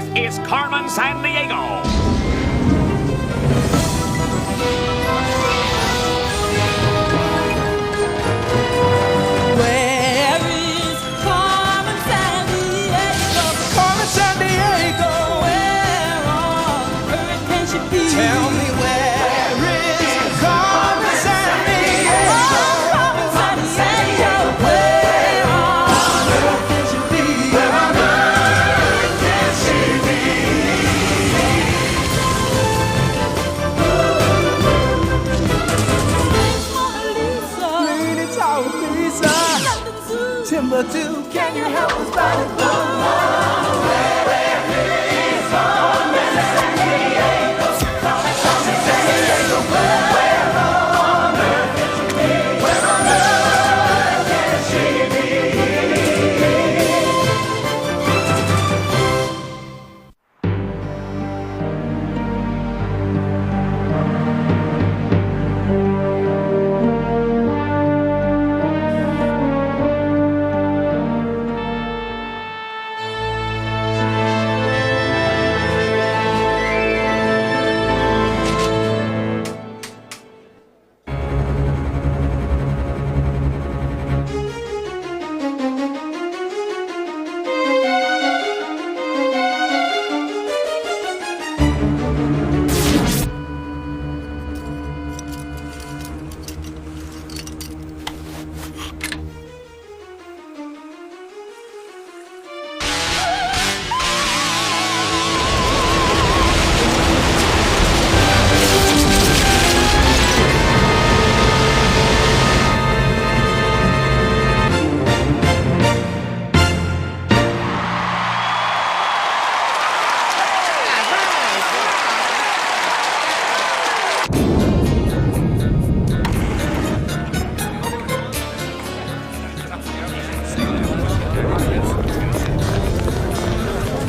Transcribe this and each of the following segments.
Earth Is Carmen Sandiego. Where is Carmen Sandiego? Carmen Sandiego. Where on earth can she be? Tell me where is Carmen Sandiego? Carmen Sandiego. Where on earth can she be? Where on earth can she be? Timbuktu, can you help us find it? Where is Carmen Sandiego? Carmen Sandiego. Where on earth can she be? Where on earth can she be?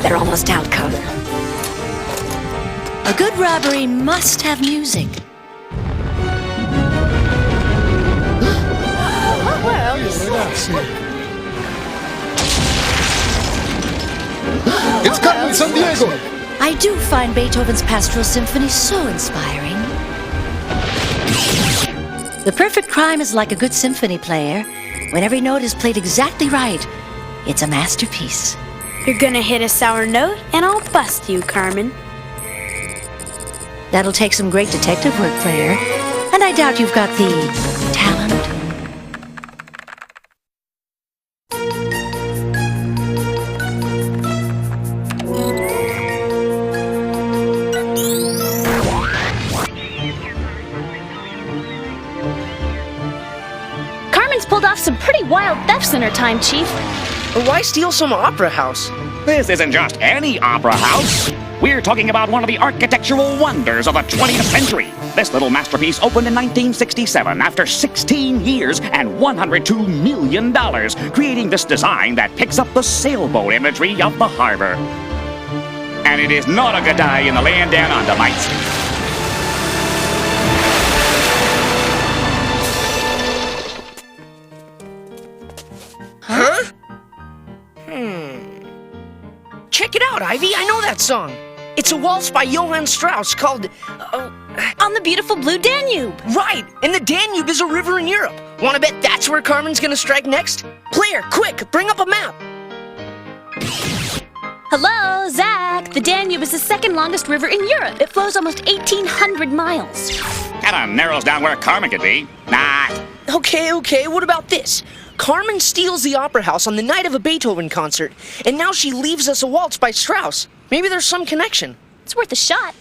They're almost out, Carmen. A good robbery must have music. Well, It's Carmen Sandiego! I do find Beethoven's Pastoral Symphony so inspiring. The perfect crime is like a good symphony player. When every note is played exactly right, it's a masterpiece. You're gonna hit a sour note, and I'll bust you, Carmen. That'll take some great detective work, player. And I doubt you've got the talent. Carmen's pulled off some pretty wild thefts in her time, Chief. But why steal some opera house? This isn't just any opera house. We're talking about one of the architectural wonders of the 20th century. This little masterpiece opened in 1967 after 16 years and $102 million, creating this design that picks up the sailboat imagery of the harbor. And it is not a good day in the land down under, mates. Huh? Check it out, Ivy. I know that song. It's a waltz by Johann Strauss called... On the beautiful blue Danube. Right! And the Danube is a river in Europe. Wanna bet that's where Carmen's gonna strike next? Player, quick, bring up a map. Hello, Zack. The Danube is the second longest river in Europe. It flows almost 1,800 miles. Kinda narrows down where Carmen could be. Nah. Okay, what about this? Carmen steals the opera house on the night of a Beethoven concert, and now she leaves us a waltz by Strauss. Maybe there's some connection. It's worth a shot.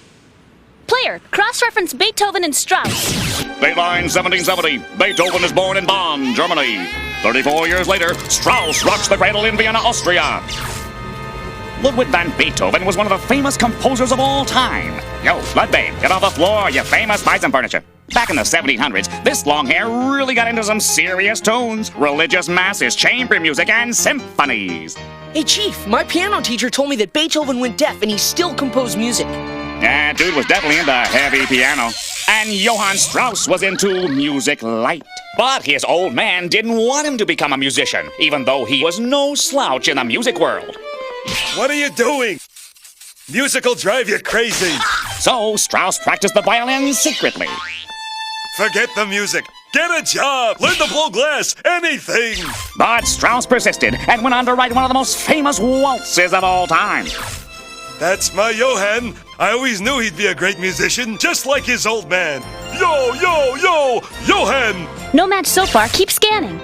Player, cross-reference Beethoven and Strauss. Dateline 1770. Beethoven is born in Bonn, Germany. 34 years later, Strauss rocks the cradle in Vienna, Austria. Ludwig van Beethoven was one of the famous composers of all time. Yo, Ludwig, get off the floor, you famous buy some furniture. Back in the 1700s, this long hair really got into some serious tunes. Religious masses, chamber music, and symphonies. Hey, Chief, my piano teacher told me that Beethoven went deaf and he still composed music. Yeah, dude was definitely into heavy piano. And Johann Strauss was into music light. But his old man didn't want him to become a musician, even though he was no slouch in the music world. What are you doing? Music'll drive you crazy. So Strauss practiced the violin secretly. Forget the music. Get a job. Learn to blow glass. Anything. But Strauss persisted and went on to write one of the most famous waltzes of all time. That's my Johann. I always knew he'd be a great musician, just like his old man. Yo, yo, yo, Johann! No match so far. Keep scanning.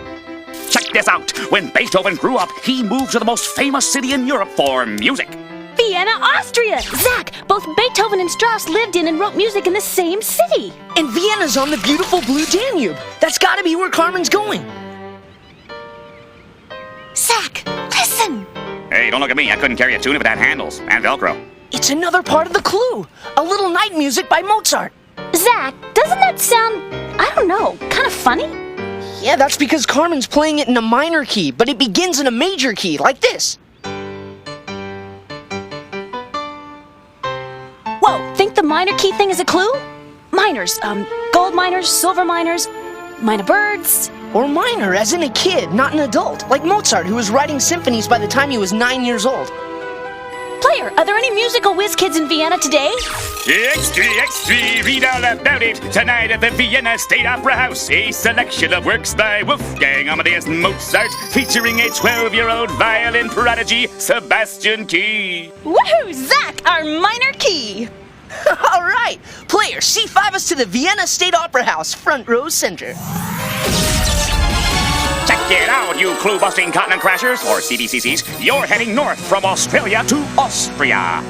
Check this out. When Beethoven grew up, he moved to the most famous city in Europe for music. Vienna, Austria! Zack, both Beethoven and Strauss lived in and wrote music in the same city. And Vienna's on the beautiful blue Danube. That's gotta be where Carmen's going. Zack, listen! Hey, don't look at me. I couldn't carry a tune if it had handles and Velcro. It's another part of the clue. A little night music by Mozart. Zack, doesn't that sound, I don't know, kind of funny? Yeah, that's because Carmen's playing it in a minor key, but it begins in a major key, like this. Whoa, think the minor key thing is a clue? Minors, gold miners, silver miners, minor birds. Or minor, as in a kid, not an adult, like Mozart, who was writing symphonies by the time he was 9 years old. Player, are there any musical whiz kids in Vienna today? Extra, extra, read all about it tonight at the Vienna State Opera House. A selection of works by Wolfgang Amadeus Mozart featuring a 12-year-old violin prodigy, Sebastian Key. Woohoo, Zack, our minor key! All right, player, C5 us to the Vienna State Opera House, front row center. Check it out, you clue-busting continent crashers, or CBCCs. You're heading north from Australia to Austria.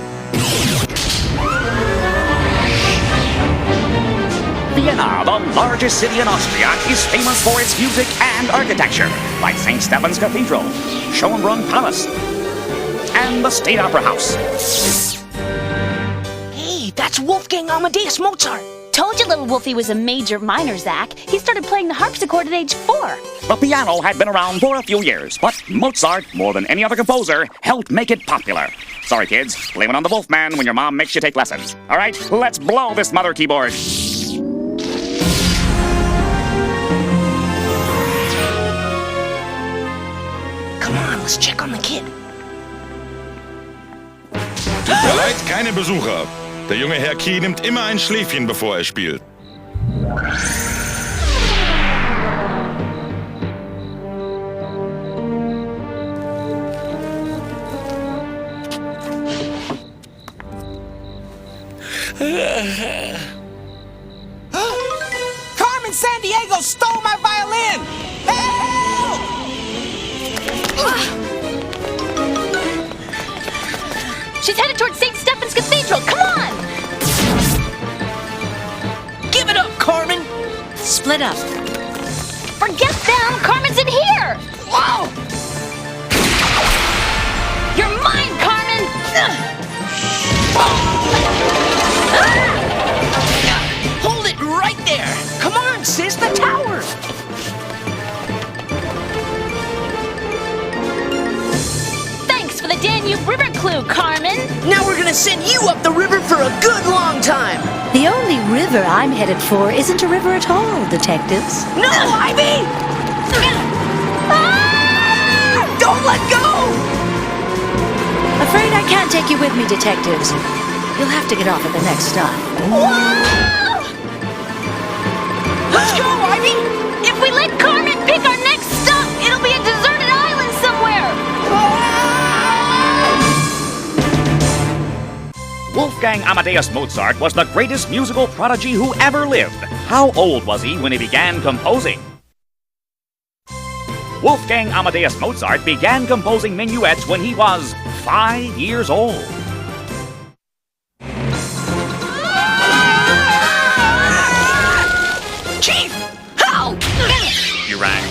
Vienna, the largest city in Austria, is famous for its music and architecture, like St. Stephen's Cathedral, Schönbrunn Palace, and the State Opera House. Hey, that's Wolfgang Amadeus Mozart. Told you little Wolfie was a major minor, Zack. He started playing the harpsichord at age 4. The piano had been around for a few years, but Mozart, more than any other composer, helped make it popular. Sorry, kids, blame it on the Wolfman when your mom makes you take lessons. All right, let's blow this mother keyboard. Come on, let's check on the kid. Tut mir leid, keine Besucher. Der junge Herr Key nimmt immer ein Schläfchen, bevor er spielt. Carmen Sandiego stole my violin! Help! She's headed towards St. Stephen's Cathedral. Come on! Give it up, Carmen! Split up. Forget them! Carmen's in here! Wow! You're mine, Carmen! Hold it right there! Come on, sis, the tower! Thanks for the Danube River clue, Carmen! Now we're gonna send you up the river for a good long time! The only river I'm headed for isn't a river at all, detectives. No, Ivy! Don't let go! Afraid I can't take you with me, detectives. You'll have to get off at the next stop. Let's go, Ivy! If we let Carmen pick our next stop, it'll be a deserted island somewhere! Wolfgang Amadeus Mozart was the greatest musical prodigy who ever lived. How old was he when he began composing? Wolfgang Amadeus Mozart began composing minuets when he was 5 years old. Chief! Help! You rang.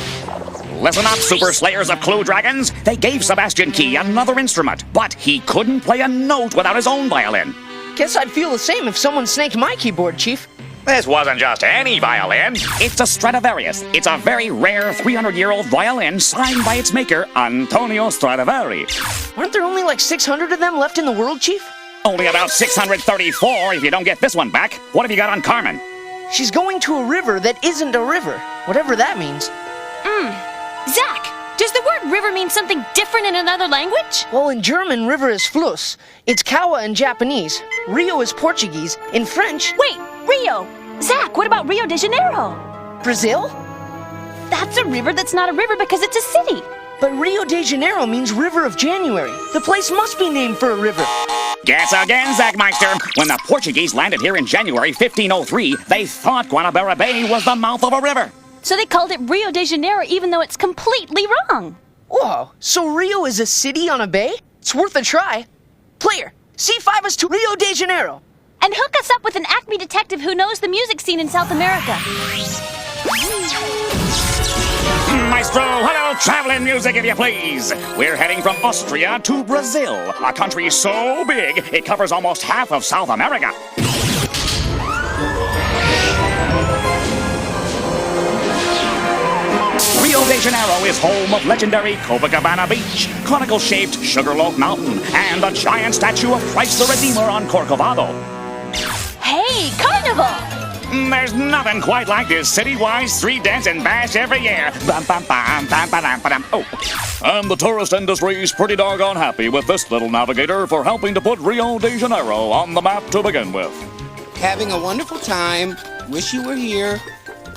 Listen up, super slayers of clue dragons. They gave Sebastian Key another instrument, but he couldn't play a note without his own violin. Guess I'd feel the same if someone snaked my keyboard, Chief. This wasn't just any violin. It's a Stradivarius. It's a very rare 300-year-old violin signed by its maker, Antonio Stradivari. Aren't there only like 600 of them left in the world, Chief? Only about 634 if you don't get this one back. What have you got on Carmen? She's going to a river that isn't a river, whatever that means. Zack, does the word river means something different in another language? Well, in German, river is Fluss. It's Kawa in Japanese. Rio is Portuguese. In French... Wait, Rio! Zack, what about Rio de Janeiro? Brazil? That's a river that's not a river because it's a city. But Rio de Janeiro means River of January. The place must be named for a river. Guess again, Zackmeister. When the Portuguese landed here in January 1503, they thought Guanabara Bay was the mouth of a river. So they called it Rio de Janeiro even though it's completely wrong. Whoa, so Rio is a city on a bay? It's worth a try. Player, C5 us to Rio de Janeiro. And hook us up with an ACME detective who knows the music scene in South America. Maestro, hello, traveling music if you please. We're heading from Austria to Brazil, a country so big it covers almost half of South America. Rio de Janeiro is home of legendary Copacabana Beach, conical-shaped Sugarloaf Mountain, and the giant statue of Christ the Redeemer on Corcovado. Hey, Carnival! There's nothing quite like this city-wise street dance and bash every year. Bum, bum, bum, bum, ba-dum, ba-dum. Oh. And the tourist industry's pretty doggone happy with this little navigator for helping to put Rio de Janeiro on the map to begin with. Having a wonderful time. Wish you were here.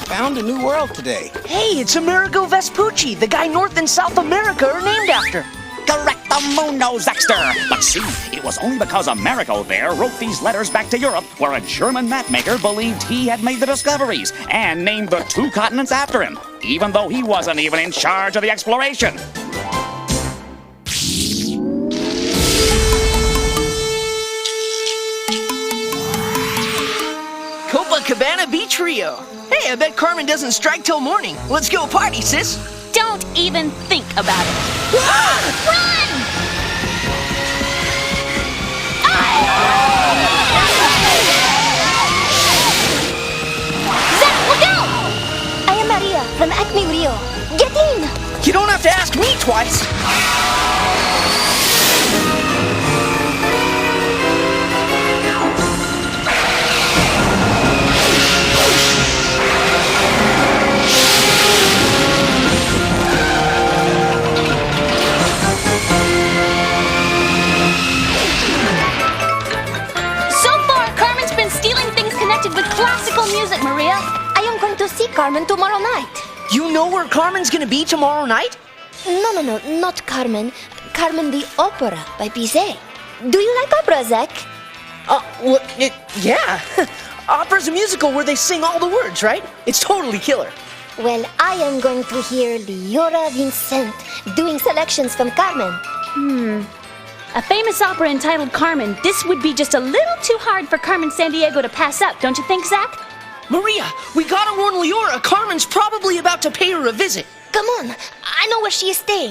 Found a new world today. Hey, it's Amerigo Vespucci, the guy North and South America are named after. Correctamundo, Zaxter! But see, it was only because Amerigo there wrote these letters back to Europe where a German mapmaker believed he had made the discoveries and named the two continents after him, even though he wasn't even in charge of the exploration. Copacabana Beach, Rio. Hey, I bet Carmen doesn't strike till morning. Let's go party, sis. Don't even think about it. Run! Zack, look out! I am Maria from ACME Rio. Get in! You don't have to ask me twice. With classical music, Maria. I am going to see Carmen tomorrow night. You know where Carmen's gonna be tomorrow night? No, not Carmen. Carmen the Opera by Bizet. Do you like opera, Zack? Yeah. Opera's a musical where they sing all the words, right? It's totally killer. Well, I am going to hear Leora Vincent doing selections from Carmen. A famous opera entitled Carmen. This would be just a little too hard for Carmen Sandiego to pass up, don't you think, Zack? Maria, we gotta warn Leora. Carmen's probably about to pay her a visit. Come on, I know where she is staying.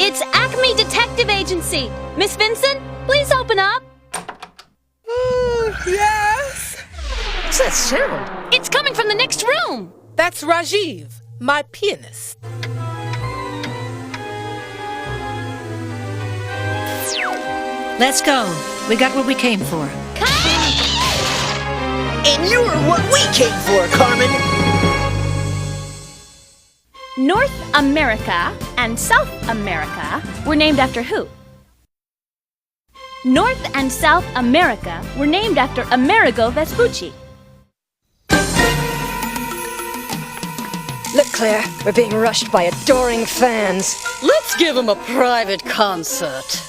It's ACME Detective Agency. Miss Vincent, please open up. Yes? What's that sound? It's coming from the next room. That's Rajiv, my pianist. Let's go. We got what we came for. And you're what we came for, Carmen. North America and South America were named after who? North and South America were named after Amerigo Vespucci. Look, Claire, we're being rushed by adoring fans. Let's give them a private concert.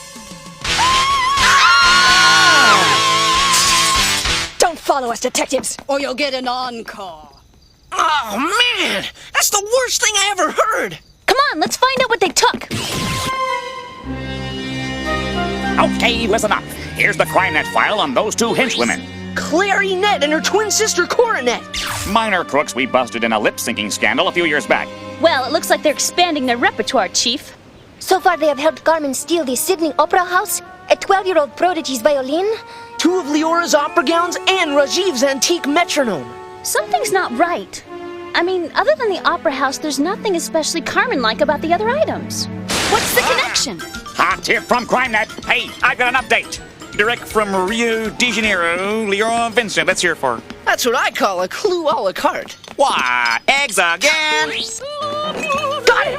Don't follow us, detectives, or you'll get an encore. Oh, man! That's the worst thing I ever heard! Come on, let's find out what they took. Okay, listen up. Here's the CrimeNet file on those two henchwomen. Clarinette and her twin sister Coronet. Minor crooks we busted in a lip-syncing scandal a few years back. Well, it looks like they're expanding their repertoire, Chief. So far, they have helped Carmen steal the Sydney Opera House, a 12-year-old prodigy's violin, 2 of Leora's opera gowns, and Rajiv's antique metronome. Something's not right. I mean, other than the opera house, there's nothing especially Carmen-like about the other items. What's the connection? Hot tip from CrimeNet. Hey, I've got an update. Direct from Rio de Janeiro, Leon Vincent. Let's hear for. That's what I call a clue a la carte. Why, eggs again? Got it!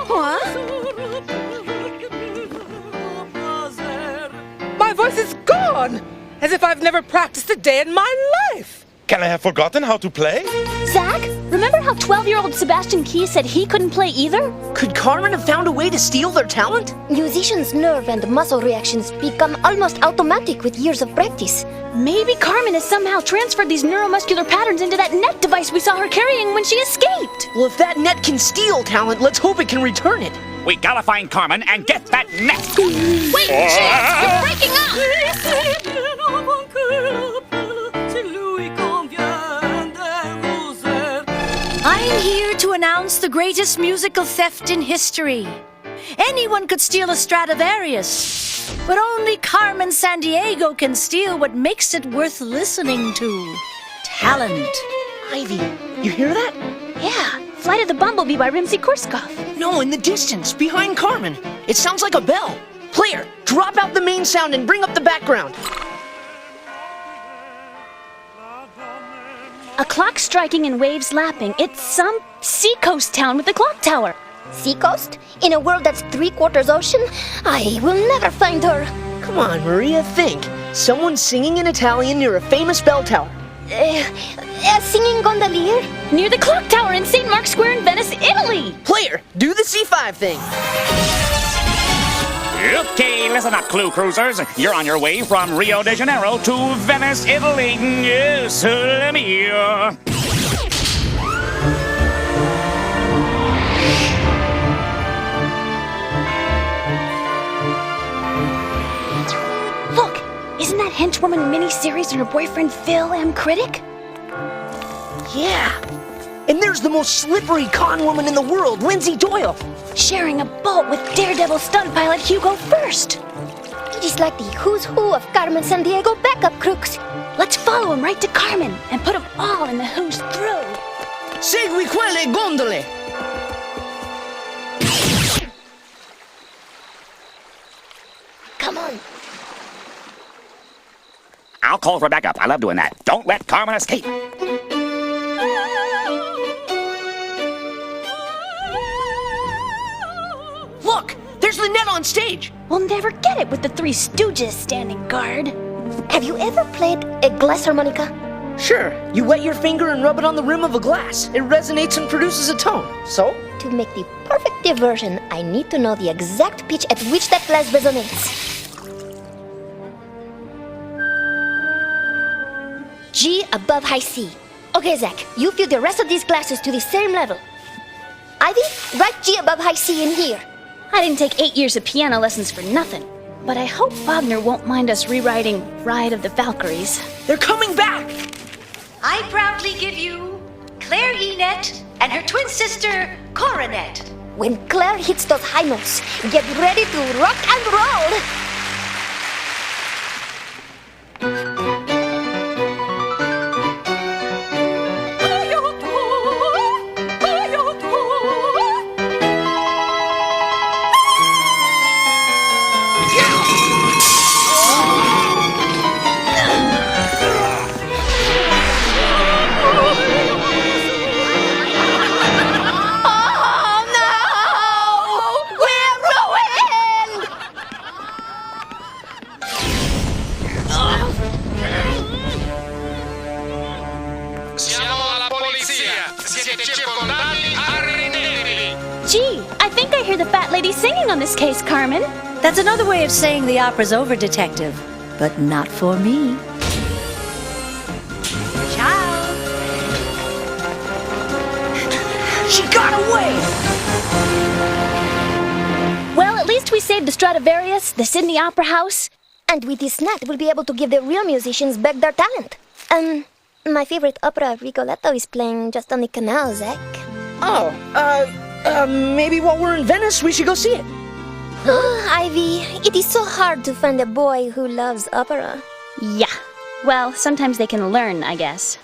My voice is gone, as if I've never practiced a day in my life. Can I have forgotten how to play? Zach, remember how 12-year-old Sebastian Key said he couldn't play either? Could Carmen have found a way to steal their talent? Musicians' nerve and muscle reactions become almost automatic with years of practice. Maybe Carmen has somehow transferred these neuromuscular patterns into that net device we saw her carrying when she escaped. Well, if that net can steal talent, let's hope it can return it. We gotta find Carmen and get that net. Wait, Cheese, you're breaking I'm here to announce the greatest musical theft in history. Anyone could steal a Stradivarius, but only Carmen Sandiego can steal what makes it worth listening to. Talent. Ivy, you hear that? Yeah, Flight of the Bumblebee by Rimsky-Korsakov. No, in the distance, behind Carmen. It sounds like a bell. Player, drop out the main sound and bring up the background. A clock striking and waves lapping. It's some seacoast town with a clock tower. Seacoast? In a world that's 3/4 ocean? I will never find her. Come on, Maria, think. Someone singing in Italian near a famous bell tower. A singing gondolier? Near the clock tower in St. Mark's Square in Venice, Italy. Player, do the C5 thing. Okay, listen up, Clue Cruisers. You're on your way from Rio de Janeiro to Venice, Italy. Yes, let me hear. Look, isn't that henchwoman miniseries and her boyfriend Phil M. Critic? Yeah. And there's the most slippery con woman in the world, Lindsay Doyle. Sharing a boat with daredevil stunt pilot Hugo First. It is like the who's who of Carmen Sandiego backup crooks. Let's follow him right to Carmen and put them all in the who's through. Segui quelle gondole. Come on. I'll call for backup. I love doing that. Don't let Carmen escape. Look, there's the net on stage. We'll never get it with the Three Stooges standing guard. Have you ever played a glass harmonica? Sure, you wet your finger and rub it on the rim of a glass. It resonates and produces a tone. So? To make the perfect diversion, I need to know the exact pitch at which that glass resonates. G above high C. Okay, Zach, you fill the rest of these glasses to the same level. Ivy, write G above high C in here. I didn't take 8 years of piano lessons for nothing. But I hope Wagner won't mind us rewriting Ride of the Valkyries. They're coming back! I proudly give you Clarinet and her twin sister, Coronet. When Claire hits those high notes, get ready to rock and roll! Gee, I think I hear the fat lady singing on this case, Carmen. That's another way of saying the opera's over, detective. But not for me. Ciao. She got away! Well, at least we saved the Stradivarius, the Sydney Opera House. And with this net, we'll be able to give the real musicians back their talent. My favorite opera, Rigoletto, is playing just on the canal, Zach. Oh, maybe while we're in Venice, we should go see it. Ivy, it is so hard to find a boy who loves opera. Yeah. Well, sometimes they can learn, I guess.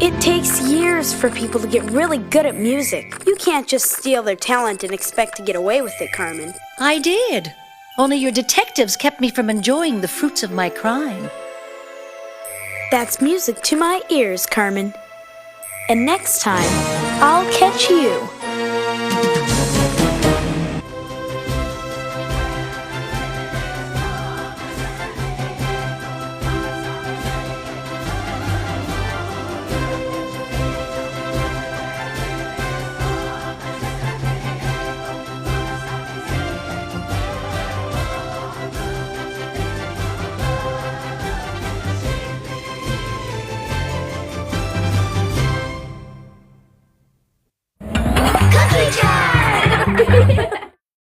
It takes years for people to get really good at music. You can't just steal their talent and expect to get away with it, Carmen. I did. Only your detectives kept me from enjoying the fruits of my crime. That's music to my ears, Carmen. And next time, I'll catch you